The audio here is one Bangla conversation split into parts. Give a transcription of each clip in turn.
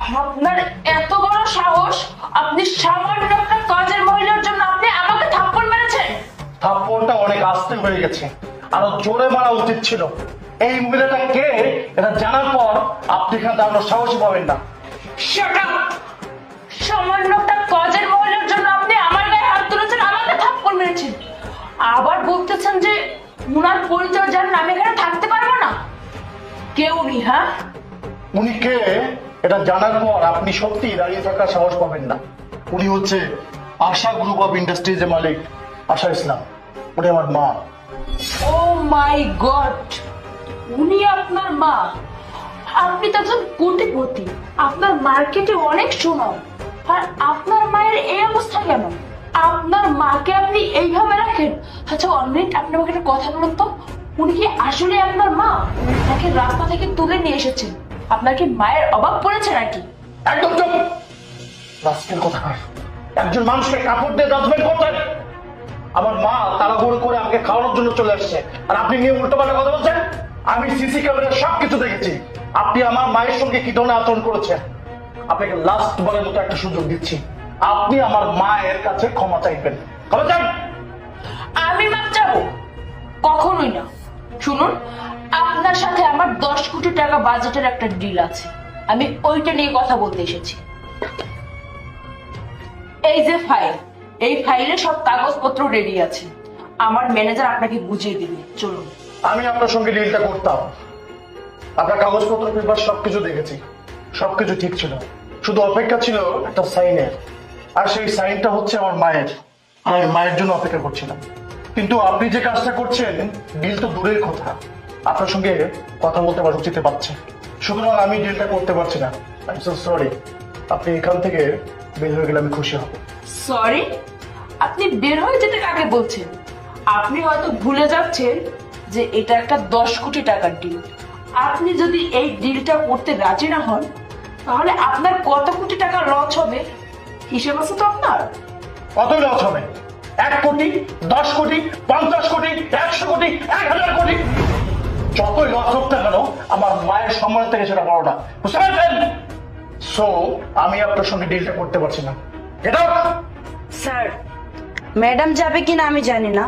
আপনার এত বড় সাহস, আপনি সামান্য একটা কাজের মহিলার জন্য আপনি আমাকে থাপ্পড় মেরেছেন। থাপ্পড়টা অনেক আস্তে হয়ে গেছে, আরো জোরে মারা উচিত ছিল। এই মহিলাটা কে এটা জানার পর আপনি এখানে দাঁড়ানোর সাহসই পাবেন না। Shut up! সামান্য একটা কাজের মহিলার জন্য আপনি আমার গায়ে হাত তুলেছেন, আমাকে থাপ্পড় মেরেছেন, আবার বলতেছেন যে উনার পরিচয় জানেন, আমি এখানে থাকতে পারবো না। কে উনি? হ্যাঁ, উনি কে এটা জানার পর আপনি সত্যি দাঁড়িয়ে থাকার সাহস পাবেন না। উনি হচ্ছে আশা গ্রুপ অফ ইন্ডাস্ট্রিজের মালিক আশা ইসলাম। উনি আমার মা। ও মাই গড, উনি আপনার মা? আপনি তো একজন কোটিপতি, আপনার মার্কেটে অনেক সুনাম, আর আপনার মায়ের এই অবস্থা কেন? আপনার মাকে আপনি এইভাবে রাখেন? আচ্ছা অনমিনিট, আপনি আমাকে একটা কথা বলুন তো, উনি কি আসলে আপনার মা? তাকে রাস্তা থেকে তুলে নিয়ে এসেছেন, আপনার কি মায়ের অভাব পড়েছে নাকি? একদম চুপ! রাস্কেল কোথাকার! একজন মানুষকে কাপড় দিয়ে জাজমেন্ট করতেন? আমার মা তাড়াহুড়ো করে আমাকে খাওয়ানোর জন্য চলে আসছে, আর আপনি নিয়ে উল্টো পাল্টা কথা বলছেন। আমি সিসি ক্যামেরায় সবকিছু দেখেছি আপনি আমার মায়ের সঙ্গে কি ধরনের আচরণ করেছেন। আপনাকে লাস্ট বারের মতো একটা সুযোগ দিচ্ছি, আপনি আমার মায়ের কাছে ক্ষমা চাইবেন। ক্ষমা চাই। আমি মাপ চাবো? কখনোই না। শুনুন, আপনার সাথে আমার 10 কোটি টাকা বাজেটের একটা ডিল আছে, আমি ওইটা নিয়ে কথা বলতে এসেছি। এই যে ফাইল, এই ফাইলে সব কাগজপত্র রেডি আছে, আমার ম্যানেজার আপনাকে বুঝিয়ে দিবে। চলুন। আমি আপনার সঙ্গে ডিলটা করতাম, আপনার কাগজপত্র পেপার সবকিছু দেখেছি, সবকিছু ঠিক ছিল, শুধু অপেক্ষা ছিল একটা সাইনের, আর সেই সাইনটা হচ্ছে আমার মায়ের। আমি মায়ের জন্য অপেক্ষা করছিলাম, কিন্তু আপনি যে কাজটা করছেন ডিল তো দূরের কথা, আপনার সঙ্গে কথা বলতে আমার রুচিতে পাচ্ছে, সুতরাং আমি ডিলটা করতে পারছি না। I am so sorry. আপনি এখান থেকে বের হয়ে গেলে আমি খুশি হব। সরি? আপনি বের হয়ে যেতে কাকে বলছেন? আপনি হয়তো ভুলে যাচ্ছেন যে এটা একটা 10 কোটি টাকার ডিল। আপনি যদি এই ডিলটা করতে রাজি না হন, তাহলে আপনার কত কোটি টাকা লস হবে হিসেব আছে তো আপনার? কতই লস হবে? 1 কোটি, 10 কোটি, 50 কোটি, 100 কোটি, 1000 কোটি, যতই লস হোক না কেন আমার মায়ের সম্মান থেকে সেটা বড় না, বুঝতে পারছেন? সো আমি আপনার সঙ্গে ডিলটা করতে পারছি না। Get out! স্যার, ম্যাডাম যাবে কিনা আমি জানি না,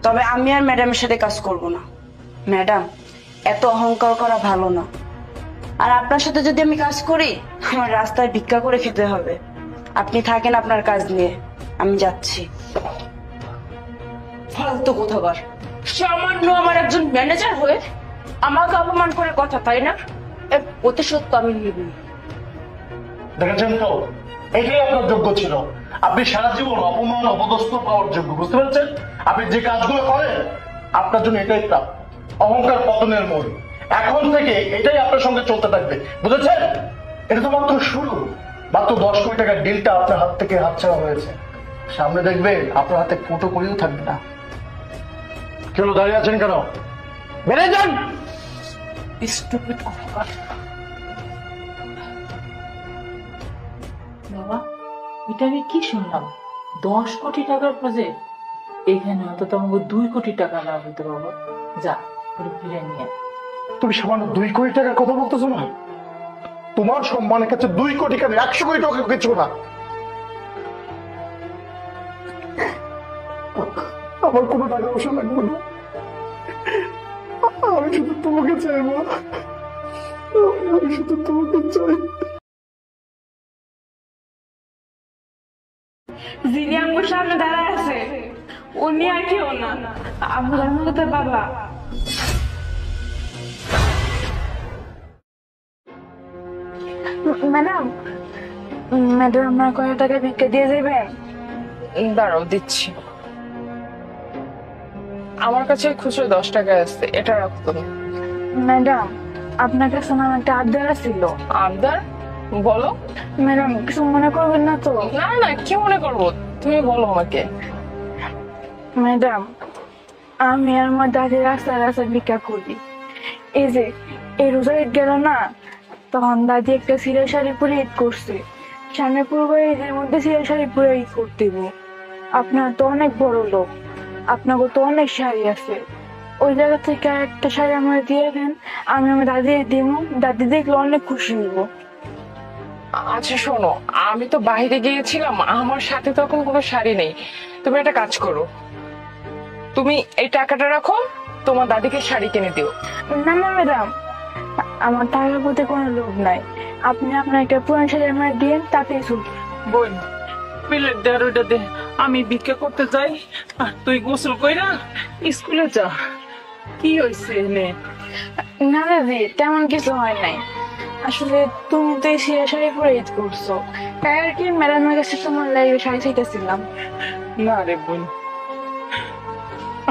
তবে আমি আর ম্যাডামের সাথে কাজ করব না। ম্যাডাম, এত অহংকার করা ভালো না। আর আপনার সাথে যদি আমি কাজ করি, আমার রাস্তায় ভিক্ষা করে খেতে হবে। আপনি থাকেন আপনার কাজ নিয়ে, আমি যাচ্ছি। ফালতু কোথাকার! সামান্য আমার একজন ম্যানেজার হয়ে আমাকে অপমান করে কথা, তাই না? এর প্রতিশোধ তো আমি নিব। দেখেছেন তো, এটাই আপনার যোগ্য ছিল। আপনি সারা জীবন অপমান অপদস্থ পাওয়ার যোগ্য, বুঝতে পারছেন? আপনি যে কাজগুলো করেন আপনার জন্য এটাই প্রাপ্য। অহংকার পতনের মূল। এখন থেকে এটাই আপনার সঙ্গে চলতে থাকবে, বুঝেছেন? এটা তো মাত্র শুরু। মাত্র 10 কোটি টাকার ডিলটা আপনার হাত থেকে হাতছাড়া হয়েছে, সামনে দেখবেন আপনার হাতে ফুটো করেও থাকবে না। কেন দাঁড়িয়ে আছেন কেন? বেড়ে যান! স্টুপিড কোথাকার! বাবা, এটা আমি কি শুনলাম? 10 কোটি টাকার প্রজেক্ট? এখানে অন্তত আমাকে 2 কোটি টাকা লাভ হইতে। বাবা যা, ফিরে নিয়ে। তুমি সামান্য 2 কোটি টাকার কথা বলতেছো না? তোমার সম্মানের কাছে 2 কোটি কেন, 100 কোটি টাকা কিছু না। আমার কোনো টাকা পয়সা লাগবে না, আমি শুধু তোমাকে চাইবো, আমি শুধু তোমাকে চাই। যিনি আমার সামনে দাঁড়ায় আছে উনি আর কেউ না, আমার মতো বাবা। ম্যাডাম, ম্যাডাম আমার কত টাকা ভিক্ষা দিয়ে যাবেন? দাঁড়াও, দিচ্ছি। আমার কাছে খুচরো 10 টাকা আছে, এটা রাখতো। ম্যাডাম, আপনার কাছে আমার একটা আবদার ছিল। আবদার? বলো। ম্যাডাম, কিছু মনে করবেন না তো? না না, কি মনে করবো, তুমি বলো আমাকে। ম্যাডাম, আমি আর আমার দাদি রাস্তায় রাস্তায় ভিক্ষা করি। এই যে এই রোজা ঈদ গেল না, তখন দাদি একটা সিরিয়াল শাড়ি পরে ঈদ করছে। সামনে পূর্বে ঈদের মধ্যে সিরিয়াল শাড়ি পরে ঈদ করতে। আপনার তো অনেক বড় লোক, আপনাকে তো অনেক শাড়ি আছে, ওই জায়গা থেকে একটা শাড়ি আমার দিয়ে দেন, আমি আমার দাদি দিব, দাদি দেখলে অনেক খুশি হইব। আচ্ছা শোনো, আমি তো বাইরে গিয়েছিলাম, আমার সাথে তখন কোনো শাড়ি নেই। তুমি একটা কাজ করো, তুমি এই টাকাটা রাখো, তোমার দাদিকে শাড়ি কিনে দিও। না না ম্যাডাম, আমার টাকার প্রতি কোনো লোভ নাই। আপনি আপনার একটা পুরান শাড়ি আমার দিন, তাতেই চুপ। বোন, প্লেট দে আর ওইটা দে, আমি ভিক্ষা করতে যাই আর তুই গোসল কইরা স্কুলে যা। কি হয়েছে এনে? না দাদি, তেমন কিছু হয় নাই। আসলে তুমি তো এই সিরা শাড়ি পরে ঈদ করছো, তাই আর কি ম্যাডামের কাছে তোমার লাগে শাড়ি চাইতেছিলাম। না রে বোন,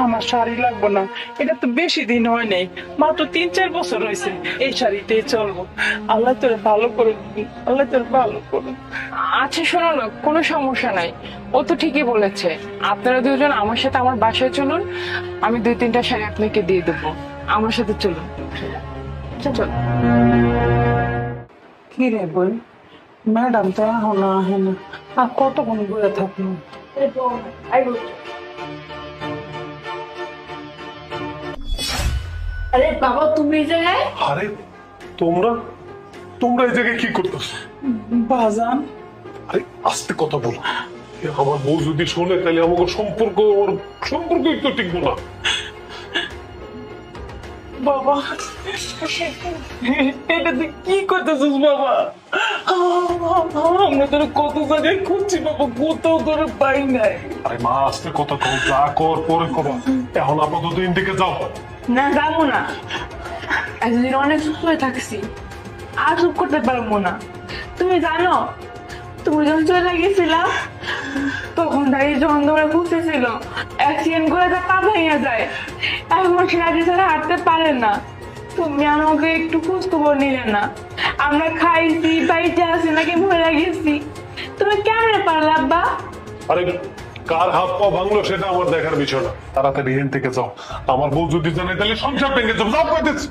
আমার শাড়ি লাগবো না, এটা তো বেশি দিন হয় নাই, মাত্র 3-4 বছর হয়েছে। এই শাড়িতেই চলবো। আল্লাহ তোর ভালো করুন, আল্লাহ তোর ভালো করুন। আচ্ছা শোনো না, কোনো সমস্যা নাই, ও তো ঠিকই বলেছে। আপনারা দুজন আমার সাথে আমার বাসায় চলুন, আমি 2-3টা শাড়ি আপনাকে দিয়ে দেবো। আমার সাথে চলুন, চল। কি রে বোন, ম্যাডাম তো এখনো আহে না, আর কতক্ষণ বয়ে থাকবো? আরে বাবা, তুমি এই জায়গায়? আরে তোমরা তোমরা এই জায়গায় কি করতেছো? বাজান, আরে আস্তে কথা বলো, আমার বউ যদি শোনে তাহলে আমাকে সম্পর্কই তো টিকবো না। বাবা এটা তুই কি করতেছিস বাবা? আমরা তোর কত জায়গায় খুঁজছি বাবা, কোথাও তোর পাই নাই। আরে মা, আস্তে কথা কও, যা কর পরে কবা, এখন আপাতত দিকে যাও। না, যাবো না। এতদিন অনেক চুপ করে থাকছি, আর চুপ করতে পারবো না। তুমি জানো, তুমি যখন চলে গেছিলা তখন দাঁড়ি যখন তোমরা খুঁজতেছিল, অ্যাক্সিডেন্ট করে তার পা ভেঙে যায়, এখন সে আগে ছাড়া হাঁটতে পারে না। তুমি আমাকে একটু খোঁজ খবর নিলে না। আমরা খাইছি, বাড়িতে আছি নাকি মরে গেছি, তুমি কেমনে পারলে আব্বা? আরে কার হাত পা ভাঙলো সেটা আমার দেখার বিষয় না, তাড়াতাড়ি এখান থেকে যাও। আমার বউ যদি জানে তাহলে সংসার ভেঙে যাও, যাও কইতেছি।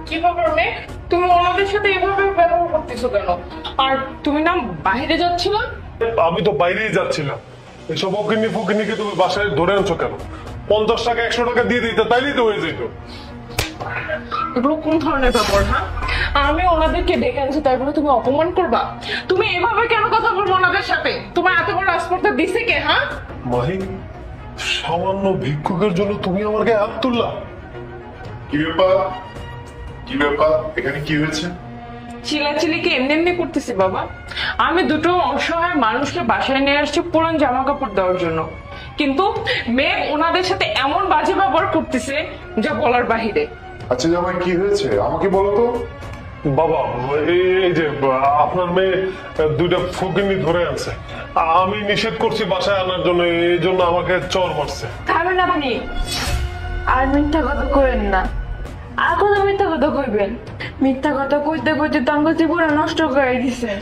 কি ব্যাপার মেয়ে, তুমি ওনাদের সাথে এভাবে ব্যবহার করতেছো কেন? আর তুমি না বাইরে যাচ্ছিলা? আমি তো বাইরেই যাচ্ছিলাম, এসব ফকিনিকে তুমি বাসায় ধরে আনছো কেন? 50 টাকা 100 টাকা দিয়ে দিতে, তাইলেই তো হয়ে যেত। এগুলো কোন ধরনের ব্যাপার? হ্যাঁ, আমি ওনাদেরকে ডেকে আনছি, তাই বলে তুমি অপমান করবা? তুমি এভাবে কেন কথা বলবো ওনাদের সাথে? তোমার এত বড় রাজপথটা দিছে কে? হ্যাঁ মাহি, সামান্য ভিক্ষুকের জন্য তুমি আমাকে হাত তুললা? কি ব্যাপার? কি ব্যাপার? এখানে কি হয়েছে? চিলাচিলিকে এমনি এমনি করতেছি বাবা। আমি দুটো অসহায় মানুষকে বাসায় নিয়ে আসছি পুরান জামা কাপড় দেওয়ার জন্য, কিন্তু মেয়ে ওনাদের সাথে এমন বাজে ব্যবহার করতেছে যা বলার বাহিরে। আচ্ছা জামাই, কি হয়েছে আমাকে বলো তো। বাবা, এই যে আপনার মেয়ে 2টা ফকিনি ধরে আছে, আমি নিষেধ করছি বাসায় আনার জন্য, এই জন্য আমাকে চর মারছে। থামেন আপনি, আর মিথ্যা কথা কইবেন না। আর কত মিথ্যা কথা কইবেন? মিথ্যা কথা কইতে কইতে তো আমার জীবন নষ্ট করে দিছে।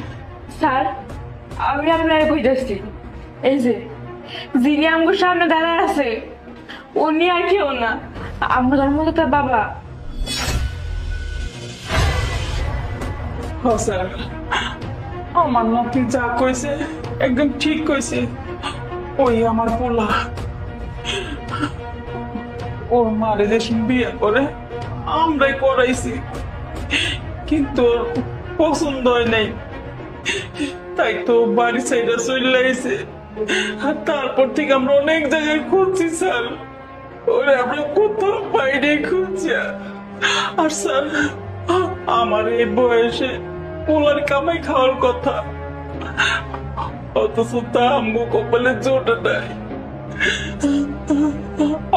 স্যার, আমি আপনার কইতেছি, এই যে যিনি আমার সামনে দাঁড়ায় আছে উনি আর কেউ না, আমার জন্মদাতা বাবা। স্যার, আমার নাতি যা কইছে একদম ঠিক কইছে। ওই আমার পোলা, ওর মারে যে বিয়ে করে আমরাই করাইছি, কিন্তু ওর পছন্দ হয় নাই, তাই তো বাড়ি সাইডে চলে আইছে। আর তারপর থেকে আমরা অনেক জায়গায় খুঁজছি স্যার, ওরে আমরা কোথাও বাইরে খুঁজছি। আর স্যার, আমার এই বয়সে পোলার কামাই খাওয়ার কথা, অথচ তা আমগো কপালে জোটে নাই।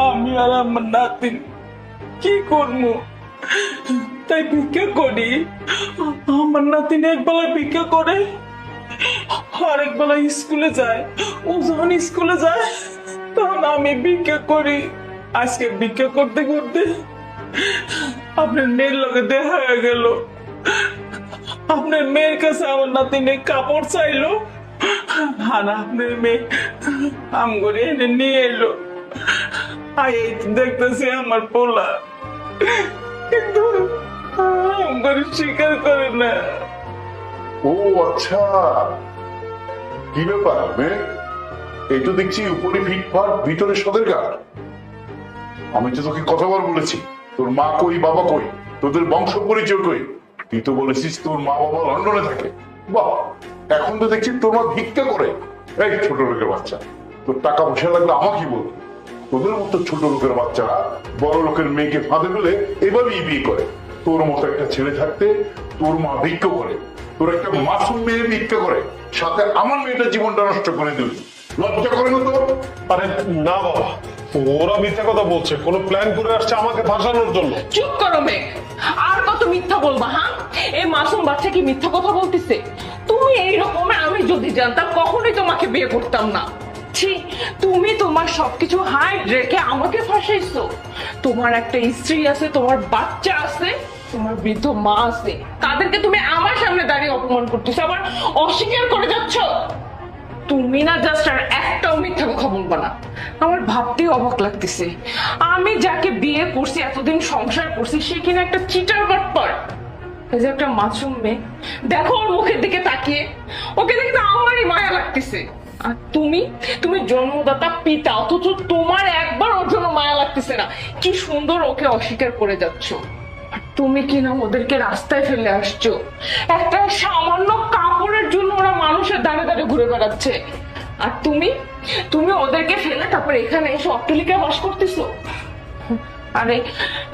আমি আর আমার নাতিন কি করবো, তাই ভিক্ষা করি। আমার নাতিন একবেলা ভিক্ষা করে, আরেক বেলা স্কুলে যায়। ও যখন স্কুলে যায় তখন আমি ভিক্ষা করি। আজকে ভিক্ষা করতে করতে আপনার মেয়ের লগে দেখা হয়ে গেল। আপনার মেয়ের কাছে আমার নাতিনে কাপড় চাইলো, আর আপনার মেয়ে আম করে এনে নিয়ে এলো। দেখতেছি আমার পোলা, কিন্তু আম করে স্বীকার করে না। ও আচ্ছা, কি ব্যাপার মেয়ে? এই তো দেখছি উপরে ফিটফাট ভিতরে সদের গাট। আমি তো তোকে কতবার বলেছি তোর মা কই বাবা কই, তোদের বংশ পরিচয় কই। তুই তো বলেছিস তোর মা বাবা লন্ডনে থাকে। বাহ, এখন তো দেখছি তোর মা ভিক্ষা করে। এই ছোট লোকের বাচ্চা, তোর টাকা পয়সা লাগলে আমাকে বল। তোদের মতো ছোট লোকের বাচ্চারা বড় লোকের মেয়েকে ফাঁদে ফেলে এভাবেই বিয়ে করে। তোর মতো একটা ছেলে থাকতে তোর মা ভিক্ষা করে, তোর একটা মাসুম মেয়ে ভিক্ষা করে, সাথে আমার মেয়েটার জীবনটা নষ্ট করে দিল। লজ্জা করে না তোর? আরে না বাবা, ওরা মিথ্যা কথা বলছে, কোনো প্ল্যান করে আসছে আমাকে ফাঁসানোর জন্য। চুপ করো মেঘ, আর কত মিথ্যা বলবা? হ্যাঁ, এই মাসুম বাচ্চা কি মিথ্যা কথা বলতেছে? তুমি এইরকম, আমি যদি জানতাম কখনোই তোমাকে বিয়ে করতাম না। ছি, তুমি তোমার সবকিছু হাইড রেখে আমাকে ফাঁসাইছো। তোমার একটা স্ত্রী আছে, তোমার বাচ্চা আছে, তোমার বৃদ্ধ মা আছে, তাদেরকে তুমি আমার সামনে দাঁড়িয়ে অপমান করতেছো, আবার অস্বীকার করে যাচ্ছ। তুমি না জাস্ট আর একটাও মিথ্যা কথা বলবা না। আমার ভাবতেই অবাক লাগতেছে, আমি যাকে বিয়ে করছি, এতদিন সংসার করছি, সে কিনা একটা চিটার বাটপার। এই যে একটা মাসুম মেয়ে, দেখো ওর মুখের দিকে তাকিয়ে, ওকে দেখে তো আমারই মায়া লাগতেছে। আর তুমি জন্মদাতা পিতা, অথচ তোমার একবার ওর জন্য মায়া লাগতেছে না। কি সুন্দর ওকে অস্বীকার করে যাচ্ছ। তুমি কিনা ওদেরকে রাস্তায় ফেলে আসছো, একটা সামান্য কাপড়ের জন্য ওরা মানুষের দাঁড়ে দাঁড়ে ঘুরে বেড়াচ্ছে। আর তুমি ওদেরকে ফেলে তারপর এখানে এসে অট্টালিকায় বাস করতেছো। আরে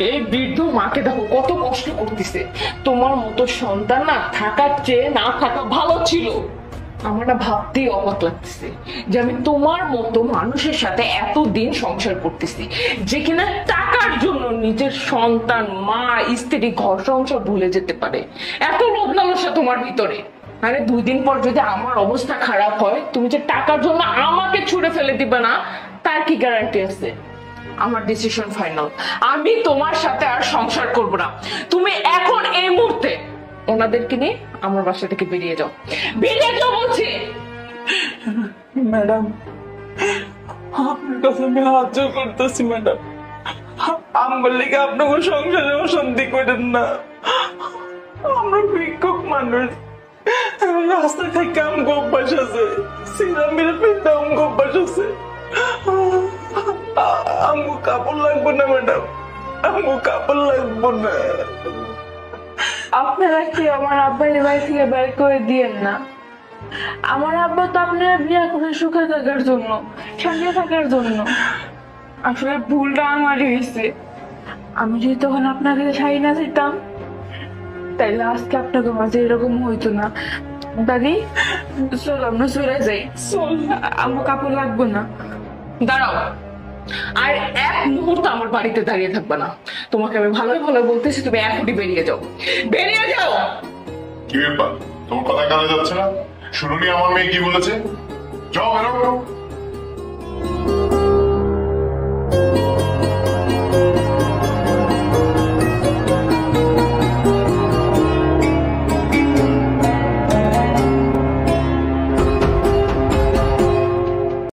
এই বৃদ্ধ মাকে দেখো কত কষ্ট করতেছে। তোমার মতো সন্তান না থাকার চেয়ে না থাকা ভালো ছিল। আমার না ভাবতেই অবাক লাগতেছে যে আমি তোমার মতো মানুষের সাথে এতদিন সংসার করতেছি, যে কিনা টাকার জন্য নিজের সন্তান, মা, স্ত্রী, ঘর সংসার ভুলে যেতে পারে। এত লোভ লালসা তোমার ভিতরে। আরে 2 দিন পর যদি আমার অবস্থা খারাপ হয়, তুমি যে টাকার জন্য আমাকে ছুড়ে ফেলে দিবে না, তার কি গ্যারান্টি আছে? আমার ডিসিশন ফাইনাল, আমি তোমার সাথে আর সংসার করব না। তুমি এখন এই মুহূর্তে ওনাদেরকে নিয়ে আমার বাসা থেকে বেরিয়ে যাও, বেরিয়ে যাও বলছি। ম্যাডাম, আপনার কাছে আমি হাত জোর করতেছি ম্যাডাম, আমার লেগে আপনাকে সংসারে অশান্তি করেন না। আমরা ভিক্ষুক মানুষ, রাস্তায় থেকে আমগো অভ্যাস আছে, সিনেমা মেরে ফেলতে আমগো অভ্যাস আছে। আমগো কাপড় লাগবো না ম্যাডাম, আমগো কাপড় লাগবো না। আপনারা কি আমার আব্বার বাড়ি থেকে বের করে দিয়েন না? আমার আব্বা তো আপনারা বিয়ে করে সুখে থাকার জন্য, শান্তি থাকার জন্য। আসলে ভুলটা আমারই হয়েছে। আমি যদি তখন আপনার কাছে শাড়ি না দিতাম, তাইলে আজকে আপনাকে মাঝে এরকম হইতো না। দাদি চল আমরা চলে যাই, চল, আমার কাপড় লাগবে না। দাঁড়াও, আর এক মুহূর্ত আমার বাড়িতে দাঁড়িয়ে থাকবে না। তোমাকে আমি ভালোই ভালো বলতেছি, তুমি এখনই বেরিয়ে যাও, বেরিয়ে যাও। কি ব্যাপার, তোমার কথা কানে যাচ্ছে না? শুনুনি আমার মেয়ে কি বলেছে? যাও বেরো।